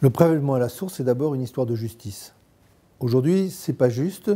Le prélèvement à la source est d'abord une histoire de justice. Aujourd'hui, ce n'est pas juste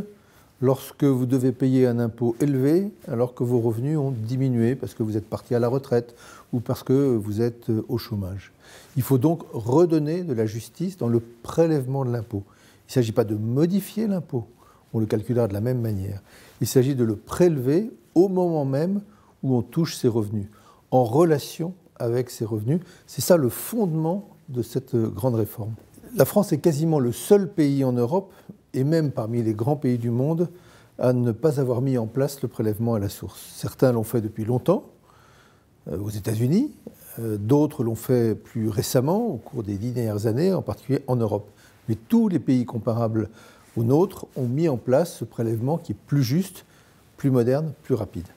lorsque vous devez payer un impôt élevé alors que vos revenus ont diminué parce que vous êtes parti à la retraite ou parce que vous êtes au chômage. Il faut donc redonner de la justice dans le prélèvement de l'impôt. Il ne s'agit pas de modifier l'impôt, on le calculera de la même manière. Il s'agit de le prélever au moment même où on touche ses revenus, en relation avec ses revenus. C'est ça le fondement de cette grande réforme. La France est quasiment le seul pays en Europe, et même parmi les grands pays du monde, à ne pas avoir mis en place le prélèvement à la source. Certains l'ont fait depuis longtemps, aux États-Unis, d'autres l'ont fait plus récemment, au cours des 10 dernières années, en particulier en Europe. Mais tous les pays comparables aux nôtres ont mis en place ce prélèvement qui est plus juste, plus moderne, plus rapide.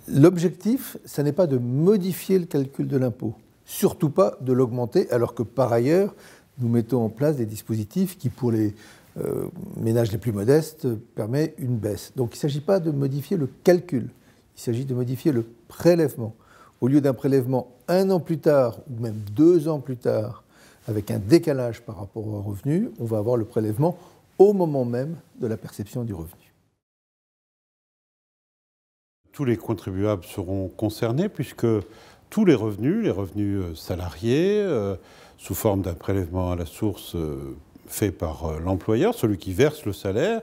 L'objectif, ce n'est pas de modifier le calcul de l'impôt, surtout pas de l'augmenter, alors que par ailleurs, nous mettons en place des dispositifs qui, pour les ménages les plus modestes, permettent une baisse. Donc il ne s'agit pas de modifier le calcul, il s'agit de modifier le prélèvement. Au lieu d'un prélèvement 1 an plus tard, ou même 2 ans plus tard, avec un décalage par rapport au revenu, on va avoir le prélèvement au moment même de la perception du revenu. Tous les contribuables seront concernés puisque tous les revenus salariés, sous forme d'un prélèvement à la source fait par l'employeur, celui qui verse le salaire,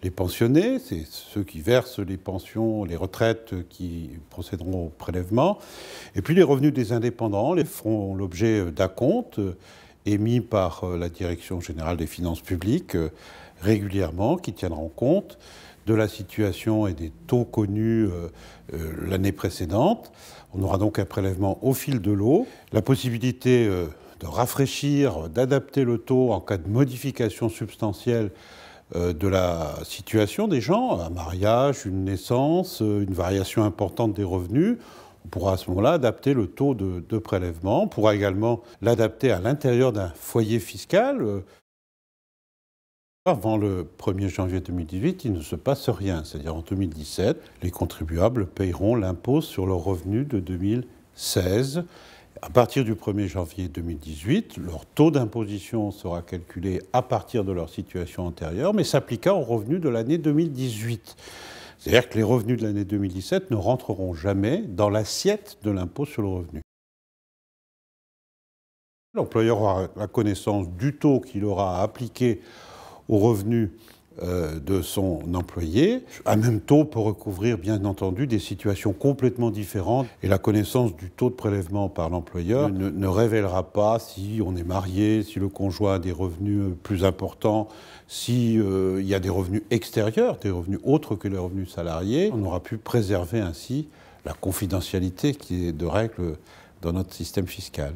les pensionnés, c'est ceux qui versent les pensions, les retraites qui procéderont au prélèvement, et puis les revenus des indépendants les feront l'objet d'acomptes émis par la Direction générale des finances publiques régulièrement, qui tiendront compte de la situation et des taux connus l'année précédente. On aura donc un prélèvement au fil de l'eau. La possibilité de rafraîchir, d'adapter le taux en cas de modification substantielle de la situation des gens, un mariage, une naissance, une variation importante des revenus. On pourra à ce moment-là adapter le taux de prélèvement. On pourra également l'adapter à l'intérieur d'un foyer fiscal. Avant le 1er janvier 2018, il ne se passe rien. C'est-à-dire en 2017, les contribuables paieront l'impôt sur leurs revenus de 2016. À partir du 1er janvier 2018, leur taux d'imposition sera calculé à partir de leur situation antérieure, mais s'appliquera aux revenus de l'année 2018. C'est-à-dire que les revenus de l'année 2017 ne rentreront jamais dans l'assiette de l'impôt sur le revenu. L'employeur aura la connaissance du taux qu'il aura à appliquer aux revenus de son employé. Un même taux peut recouvrir, bien entendu, des situations complètement différentes. Et la connaissance du taux de prélèvement par l'employeur ne révélera pas si on est marié, si le conjoint a des revenus plus importants, si il y a des revenus extérieurs, des revenus autres que les revenus salariés. On aura pu préserver ainsi la confidentialité qui est de règle dans notre système fiscal.